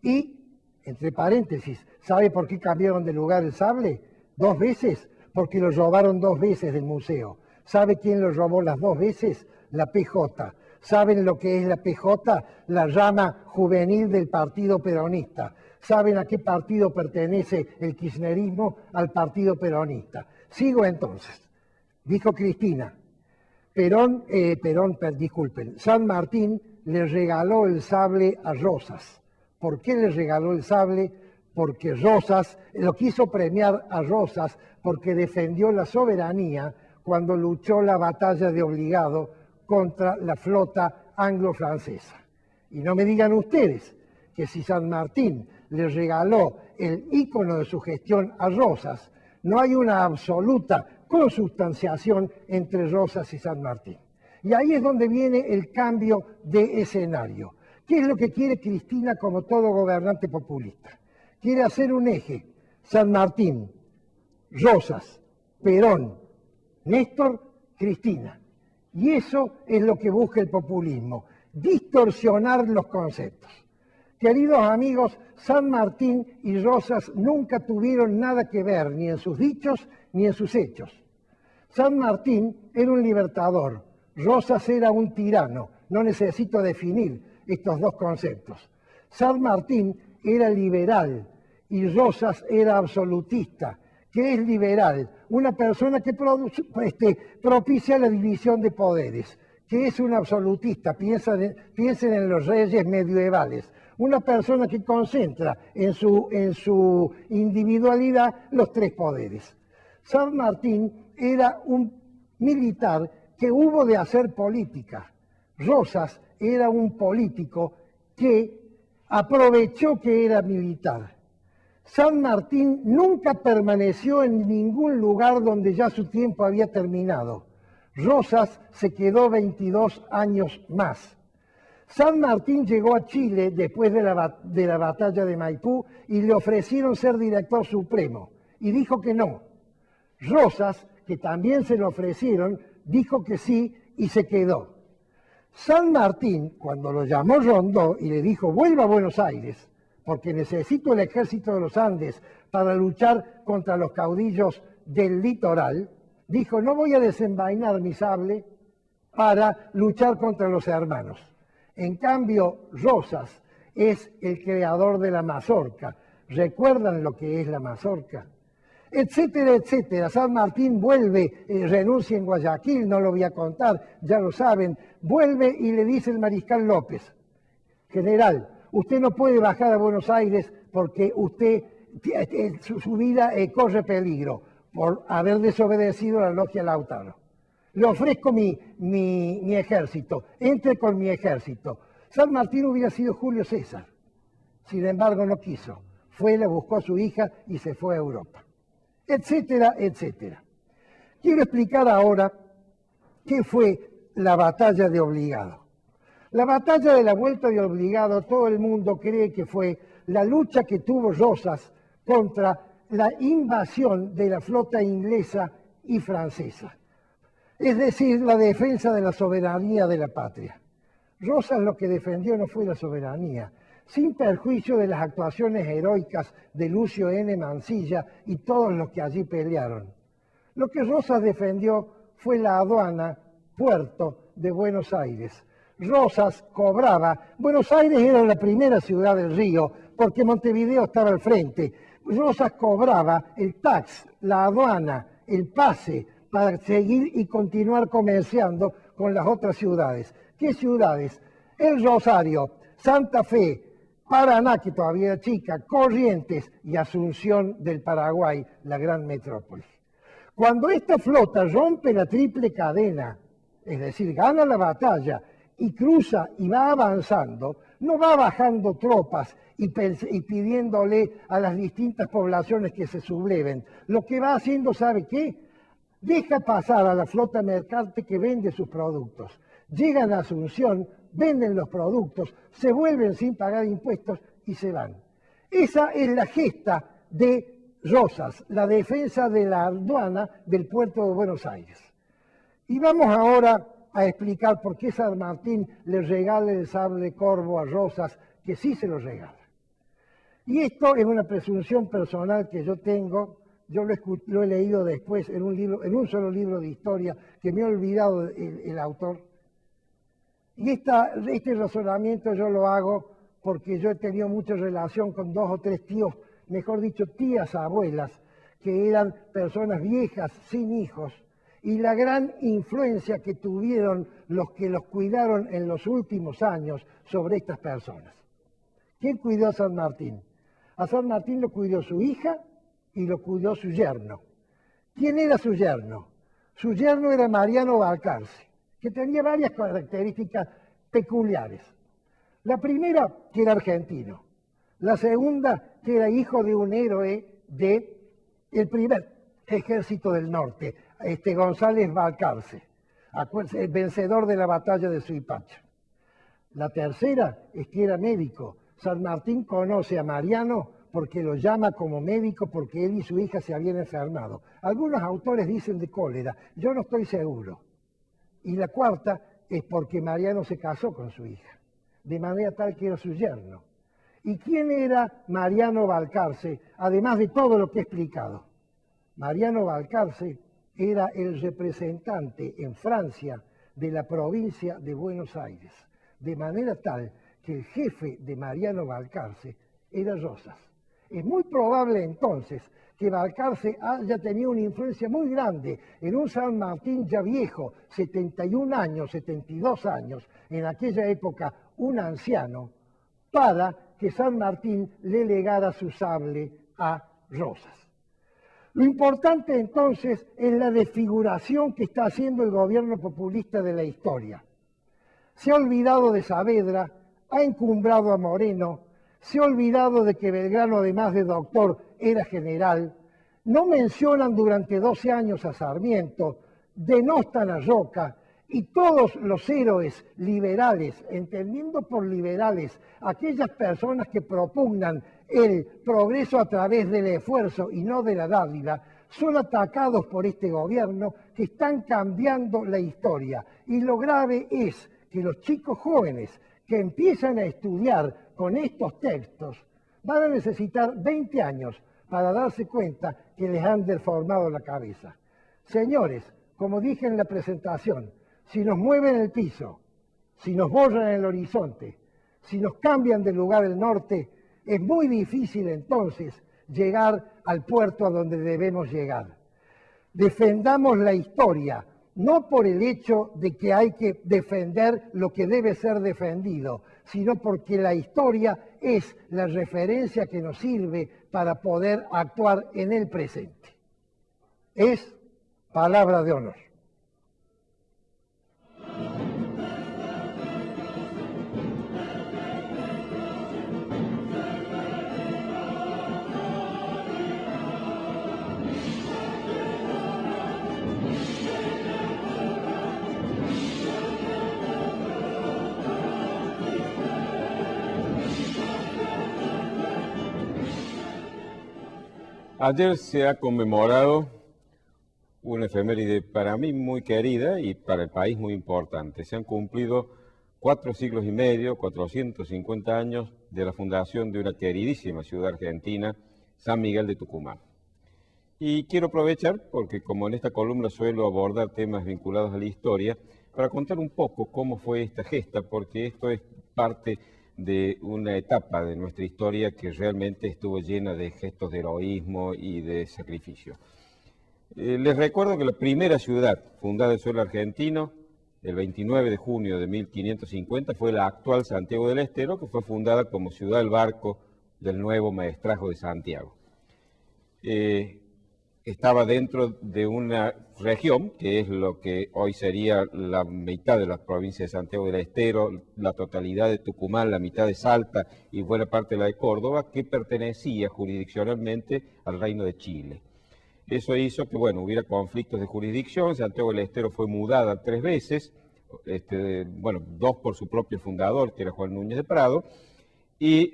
Y, entre paréntesis, ¿sabe por qué cambiaron de lugar el sable? 2 veces, porque lo robaron 2 veces del museo. ¿Sabe quién lo robó las 2 veces? La PJ. ¿Saben lo que es la PJ? La rama juvenil del Partido Peronista. ¿Saben a qué partido pertenece el kirchnerismo? Al Partido Peronista. Sigo entonces. Dijo Cristina, San Martín le regaló el sable a Rosas. ¿Por qué le regaló el sable? Porque Rosas, lo quiso premiar a Rosas porque defendió la soberanía cuando luchó la batalla de Obligado contra la flota anglo-francesa. Y no me digan ustedes que si San Martín le regaló el ícono de su gestión a Rosas, no hay una absoluta consustanciación entre Rosas y San Martín. Y ahí es donde viene el cambio de escenario. ¿Qué es lo que quiere Cristina como todo gobernante populista? Quiere hacer un eje, San Martín, Rosas, Perón, Néstor, Cristina. Y eso es lo que busca el populismo, distorsionar los conceptos. Queridos amigos, San Martín y Rosas nunca tuvieron nada que ver ni en sus dichos ni en sus hechos. San Martín era un libertador, Rosas era un tirano. No necesito definir estos 2 conceptos. San Martín era liberal y Rosas era absolutista. ¿Qué es liberal? Una persona que propicia la división de poderes. ¿Qué es un absolutista? Piensen en los reyes medievales. Una persona que concentra en su individualidad los 3 poderes. San Martín era un militar que hubo de hacer política. Rosas era un político que aprovechó que era militar. San Martín nunca permaneció en ningún lugar donde ya su tiempo había terminado. Rosas se quedó 22 años más. San Martín llegó a Chile después de la batalla de Maipú y le ofrecieron ser director supremo y dijo que no. Rosas, que también se lo ofrecieron, dijo que sí y se quedó. San Martín, cuando lo llamó Rondó y le dijo vuelva a Buenos Aires, porque necesito el ejército de los Andes para luchar contra los caudillos del litoral, dijo no voy a desenvainar mi sable para luchar contra los hermanos. En cambio, Rosas es el creador de la mazorca. ¿Recuerdan lo que es la mazorca? Etcétera, etcétera. San Martín vuelve, renuncia en Guayaquil, no lo voy a contar, ya lo saben. Vuelve y le dice el mariscal López, general, usted no puede bajar a Buenos Aires porque usted, su vida corre peligro por haber desobedecido la logia Lautaro. le ofrezco mi ejército, entre con mi ejército. San Martín hubiera sido Julio César, sin embargo no quiso. Fue, le buscó a su hija y se fue a Europa, etcétera, etcétera. Quiero explicar ahora qué fue la batalla de Obligado. La batalla de la Vuelta de Obligado, todo el mundo cree que fue la lucha que tuvo Rosas contra la invasión de la flota inglesa y francesa. Es decir, la defensa de la soberanía de la patria. Rosas lo que defendió no fue la soberanía, sin perjuicio de las actuaciones heroicas de Lucio N. Mansilla y todos los que allí pelearon. Lo que Rosas defendió fue la aduana, puerto de Buenos Aires. Rosas cobraba, Buenos Aires era la primera ciudad del río, porque Montevideo estaba al frente. Rosas cobraba el tax, la aduana, el pase, para seguir y continuar comerciando con las otras ciudades. ¿Qué ciudades? El Rosario, Santa Fe, Paraná, que todavía era chica, Corrientes y Asunción del Paraguay, la gran metrópoli. Cuando esta flota rompe la triple cadena, es decir, gana la batalla y cruza y va avanzando, no va bajando tropas y pidiéndole a las distintas poblaciones que se subleven. Lo que va haciendo, ¿sabe qué? Deja pasar a la flota mercante que vende sus productos. Llegan a Asunción, venden los productos, se vuelven sin pagar impuestos y se van. Esa es la gesta de Rosas, la defensa de la aduana del puerto de Buenos Aires. Y vamos ahora a explicar por qué San Martín le regala el sable corvo a Rosas, que sí se lo regala. Y esto es una presunción personal que yo tengo. Yo lo he leído después en un solo libro de historia que me he olvidado el autor. Y este razonamiento yo lo hago porque yo he tenido mucha relación con 2 o 3 tíos, mejor dicho, tías abuelas, que eran personas viejas, sin hijos, y la gran influencia que tuvieron los que los cuidaron en los últimos años sobre estas personas. ¿Quién cuidó a San Martín? A San Martín lo cuidó su hija y lo cuidó su yerno. ¿Quién era su yerno? Su yerno era Mariano Balcarce, que tenía varias características peculiares. La primera, que era argentino. La segunda, que era hijo de un héroe del primer ejército del norte, González Balcarce, el vencedor de la batalla de Suipacha. La tercera es que era médico. San Martín conoce a Mariano porque lo llama como médico porque él y su hija se habían enfermado. Algunos autores dicen de cólera, yo no estoy seguro. Y la cuarta es porque Mariano se casó con su hija, de manera tal que era su yerno. ¿Y quién era Mariano Balcarce, además de todo lo que he explicado? Mariano Balcarce era el representante en Francia de la provincia de Buenos Aires, de manera tal que el jefe de Mariano Balcarce era Rosas. Es muy probable entonces que Balcarce haya tenido una influencia muy grande en un San Martín ya viejo, 71 años, 72 años, en aquella época un anciano, para que San Martín le legara su sable a Rosas. Lo importante entonces es la desfiguración que está haciendo el gobierno populista de la historia. Se ha olvidado de Saavedra, ha encumbrado a Moreno, se ha olvidado de que Belgrano, además de doctor, era general. No mencionan durante 12 años a Sarmiento, denostan a Roca y todos los héroes liberales, entendiendo por liberales aquellas personas que propugnan el progreso a través del esfuerzo y no de la dádiva, son atacados por este gobierno que están cambiando la historia. Y lo grave es que los chicos jóvenes que empiezan a estudiar con estos textos van a necesitar 20 años para darse cuenta que les han deformado la cabeza. Señores, como dije en la presentación, si nos mueven el piso, si nos borran el horizonte, si nos cambian de lugar el norte, es muy difícil entonces llegar al puerto a donde debemos llegar. Defendamos la historia, no por el hecho de que hay que defender lo que debe ser defendido, sino porque la historia es la referencia que nos sirve para poder actuar en el presente. Es palabra de honor. Ayer se ha conmemorado una efeméride para mí muy querida y para el país muy importante. Se han cumplido 4 siglos y medio, 450 años de la fundación de una queridísima ciudad argentina, San Miguel de Tucumán. Y quiero aprovechar, porque como en esta columna suelo abordar temas vinculados a la historia, para contar un poco cómo fue esta gesta, porque esto es parte de una etapa de nuestra historia que realmente estuvo llena de gestos de heroísmo y de sacrificio. Les recuerdo que la primera ciudad fundada en suelo argentino, el 29 de junio de 1550, fue la actual Santiago del Estero, que fue fundada como ciudad del barco del nuevo maestrazgo de Santiago. Estaba dentro de una región, que es lo que hoy sería la mitad de la provincia de Santiago del Estero, la totalidad de Tucumán, la mitad de Salta y buena parte de la de Córdoba, que pertenecía jurisdiccionalmente al Reino de Chile. Eso hizo que, bueno, hubiera conflictos de jurisdicción. Santiago del Estero fue mudada 3 veces, 2 por su propio fundador, que era Juan Núñez de Prado, y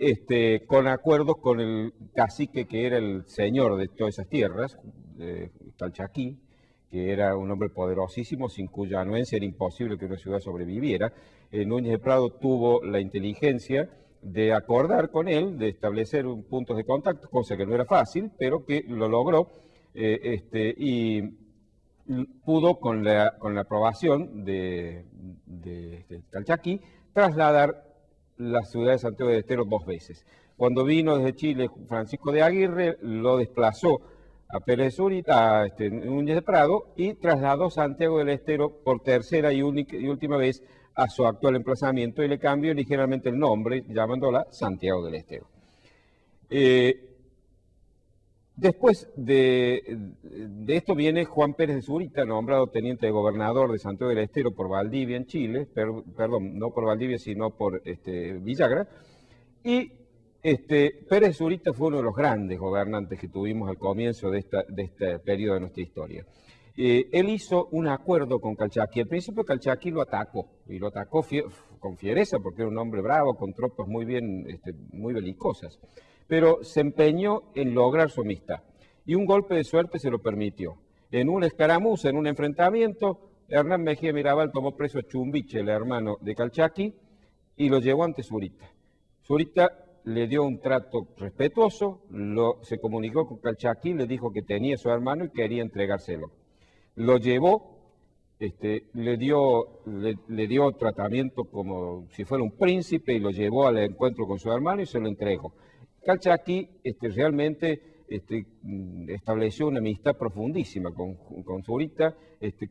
con acuerdos con el cacique que era el señor de todas esas tierras, Calchaquí, que era un hombre poderosísimo, sin cuya anuencia era imposible que una ciudad sobreviviera. Núñez de Prado tuvo la inteligencia de acordar con él, de establecer puntos de contacto, cosa que no era fácil, pero que lo logró, y pudo, con la aprobación de Calchaquí, trasladar la ciudad de Santiago del Estero 2 veces. Cuando vino desde Chile Francisco de Aguirre, lo desplazó a Pérez Zurita, a Núñez de Prado, y trasladó Santiago del Estero por tercera y última vez a su actual emplazamiento, y le cambió ligeramente el nombre, llamándola Santiago del Estero. Después de esto viene Juan Pérez de Zurita, nombrado teniente de gobernador de Santiago del Estero por Valdivia en Chile, perdón, no por Valdivia, sino por Villagra, y Pérez de Zurita fue uno de los grandes gobernantes que tuvimos al comienzo de este periodo de nuestra historia. Él hizo un acuerdo con Calchaquí. Al principio Calchaquí lo atacó, y lo atacó con fiereza, porque era un hombre bravo, con tropas muy belicosas, pero se empeñó en lograr su amistad, y un golpe de suerte se lo permitió. En una escaramuza, en un enfrentamiento, Hernán Mejía Mirabal tomó preso a Chumbiche, el hermano de Calchaquí, y lo llevó ante Zurita. Zurita le dio un trato respetuoso, se comunicó con Calchaquí, le dijo que tenía a su hermano y quería entregárselo. Lo llevó, le dio tratamiento como si fuera un príncipe, y lo llevó al encuentro con su hermano y se lo entregó. Calchaquí realmente estableció una amistad profundísima con Zurita,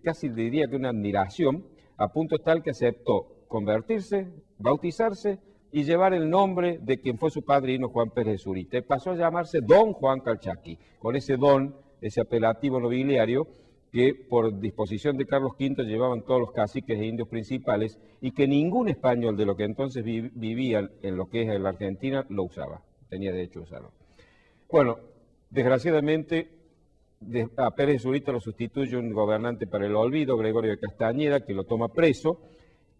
casi diría que una admiración, a punto tal que aceptó convertirse, bautizarse y llevar el nombre de quien fue su padrino, Juan Pérez de Zurita. Pasó a llamarse Don Juan Calchaquí, con ese don, ese apelativo nobiliario que por disposición de Carlos V llevaban todos los caciques e indios principales, y que ningún español de lo que entonces vivía en lo que es la Argentina lo usaba, tenía derecho a usarlo. Bueno, desgraciadamente a Pérez de Zurita lo sustituye un gobernante para el olvido, Gregorio de Castañeda, que lo toma preso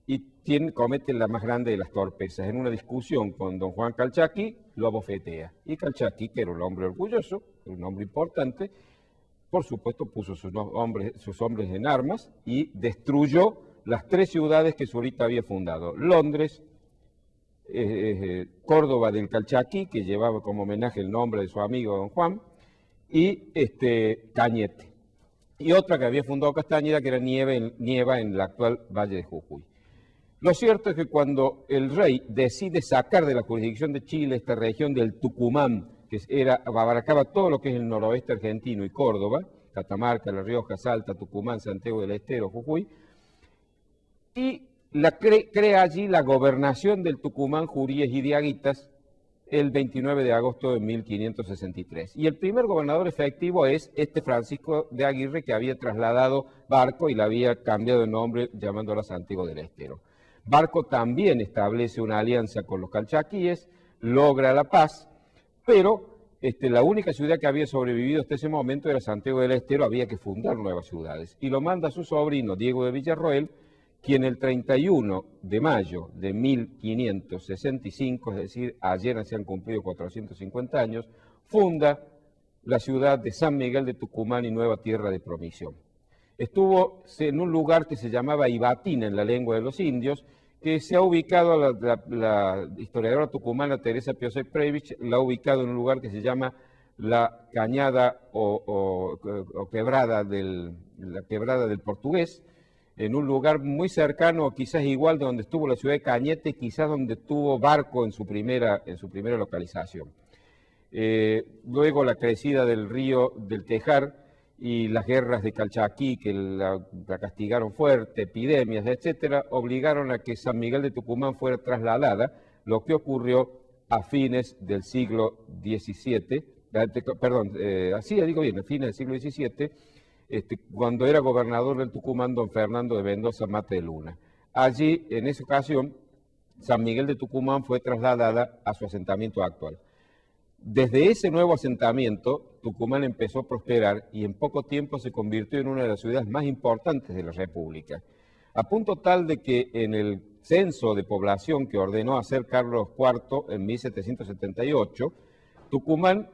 y comete la más grande de las torpezas. En una discusión con don Juan Calchaquí, lo abofetea. Y Calchaquí, que era un hombre orgulloso, un hombre importante, por supuesto puso sus hombres en armas y destruyó las 3 ciudades que Zurita había fundado: Londres, Córdoba del Calchaquí, que llevaba como homenaje el nombre de su amigo don Juan, y Cañete. Y otra que había fundado Castañeda, que era Nieva en el actual Valle de Jujuy. Lo cierto es que cuando el rey decide sacar de la jurisdicción de Chile esta región del Tucumán, que abarcaba todo lo que es el noroeste argentino y Córdoba, Catamarca, La Rioja, Salta, Tucumán, Santiago del Estero, Jujuy, y crea allí la gobernación del Tucumán, Juríes y Diaguitas el 29 de agosto de 1563. Y el primer gobernador efectivo es Francisco de Aguirre, que había trasladado Barco y le había cambiado de nombre llamándola Santiago del Estero. Barco también establece una alianza con los calchaquíes, logra la paz, pero la única ciudad que había sobrevivido hasta ese momento era Santiago del Estero. Había que fundar nuevas ciudades, y lo manda a su sobrino Diego de Villarroel, quien el 31 de mayo de 1565, es decir, ayer se han cumplido 450 años, funda la ciudad de San Miguel de Tucumán y Nueva Tierra de Promisión. Estuvo en un lugar que se llamaba Ibatina en la lengua de los indios, que se ha ubicado, la historiadora tucumana Teresa Piosek-Previch la ha ubicado en un lugar que se llama la Cañada o quebrada la quebrada del Portugués, en un lugar muy cercano, quizás igual de donde estuvo la ciudad de Cañete, quizás donde tuvo Barco en su primera localización. Luego la crecida del río del Tejar y las guerras de Calchaquí, que la castigaron fuerte, epidemias, etcétera, obligaron a que San Miguel de Tucumán fuera trasladada, lo que ocurrió a fines del siglo XVII, así digo bien, a fines del siglo XVII, cuando era gobernador del Tucumán don Fernando de Mendoza Mate de Luna. Allí, en esa ocasión, San Miguel de Tucumán fue trasladada a su asentamiento actual. Desde ese nuevo asentamiento, Tucumán empezó a prosperar y en poco tiempo se convirtió en una de las ciudades más importantes de la República, a punto tal de que en el censo de población que ordenó hacer Carlos IV en 1778, Tucumán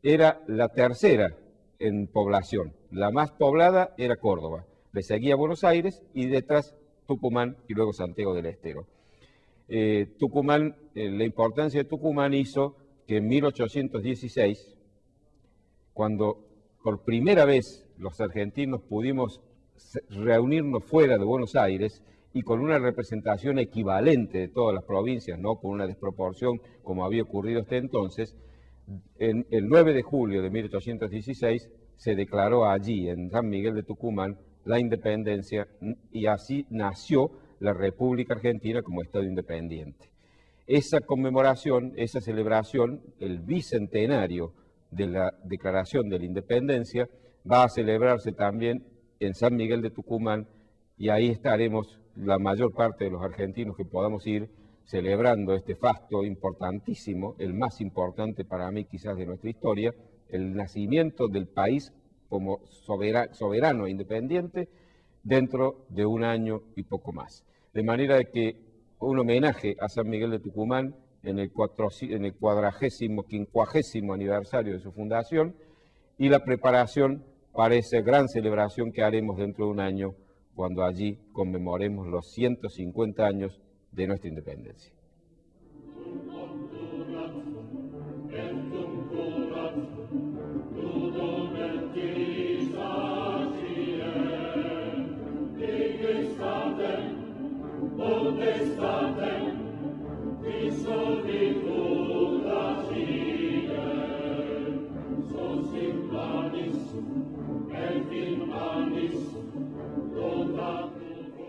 era la tercera en población. La más poblada era Córdoba, le seguía Buenos Aires y detrás Tucumán y luego Santiago del Estero. La importancia de Tucumán hizo que en 1816, cuando por primera vez los argentinos pudimos reunirnos fuera de Buenos Aires y con una representación equivalente de todas las provincias, no con una desproporción como había ocurrido hasta entonces, el 9 de julio de 1816 se declaró allí, en San Miguel de Tucumán, la independencia y así nació la República Argentina como Estado independiente. Esa conmemoración, esa celebración, el bicentenario de la Declaración de la Independencia, va a celebrarse también en San Miguel de Tucumán y ahí estaremos la mayor parte de los argentinos que podamos ir celebrando este fasto importantísimo, el más importante para mí quizás de nuestra historia, el nacimiento del país como soberano e independiente dentro de un año y poco más. De manera que un homenaje a San Miguel de Tucumán en el 50º aniversario de su fundación y la preparación para esa gran celebración que haremos dentro de un año cuando allí conmemoremos los 150 años de nuestra independencia.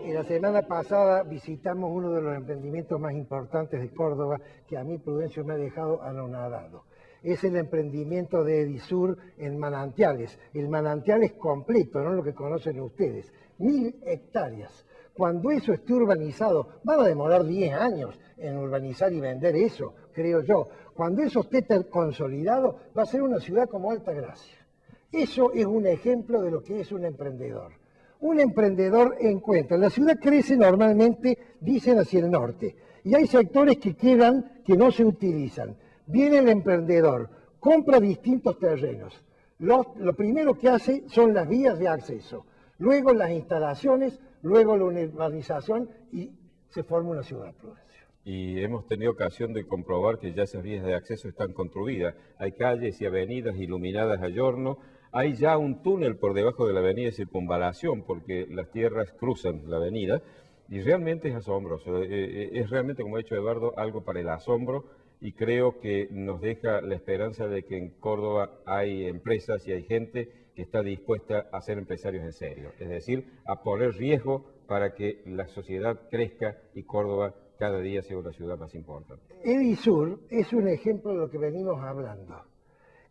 La semana pasada visitamos uno de los emprendimientos más importantes de Córdoba que a mí, Prudencio, me ha dejado anonadado. Es el emprendimiento de Edisur en Manantiales. El manantial es completo, no lo que conocen ustedes. 1000 hectáreas. Cuando eso esté urbanizado, van a demorar 10 años en urbanizar y vender eso, creo yo. Cuando eso esté consolidado, va a ser una ciudad como Altagracia. Eso es un ejemplo de lo que es un emprendedor. Un emprendedor encuentra, la ciudad crece normalmente, dicen, hacia el norte, y hay sectores que quedan, que no se utilizan. Viene el emprendedor, compra distintos terrenos. Lo primero que hace son las vías de acceso, luego las instalaciones, luego la urbanización y se forma una ciudad, Prudencio. Y hemos tenido ocasión de comprobar que ya esas vías de acceso están construidas. Hay calles y avenidas iluminadas a giorno. Hay ya un túnel por debajo de la avenida de Circunvalación, porque las tierras cruzan la avenida, y realmente es asombroso. Es realmente, como ha dicho Eduardo, algo para el asombro, y creo que nos deja la esperanza de que en Córdoba hay empresas y hay gente que está dispuesta a ser empresarios en serio, es decir, a poner riesgo para que la sociedad crezca y Córdoba cada día sea una ciudad más importante. Edisur es un ejemplo de lo que venimos hablando.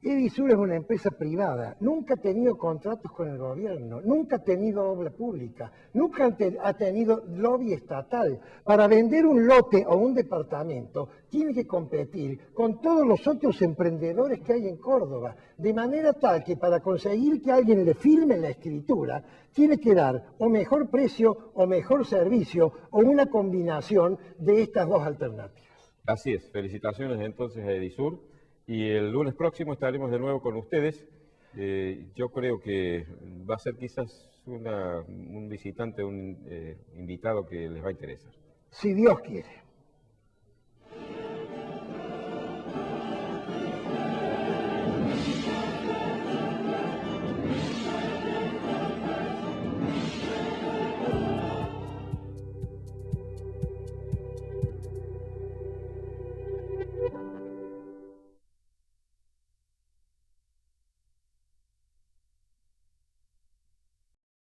Edisur es una empresa privada, nunca ha tenido contratos con el gobierno, nunca ha tenido obra pública, nunca ha tenido lobby estatal. Para vender un lote o un departamento tiene que competir con todos los otros emprendedores que hay en Córdoba, de manera tal que para conseguir que alguien le firme la escritura, tiene que dar o mejor precio o mejor servicio o una combinación de estas dos alternativas. Así es, felicitaciones entonces a Edisur. Y el lunes próximo estaremos de nuevo con ustedes Yo creo que va a ser quizás un visitante, un invitado que les va a interesar. Si Dios quiere.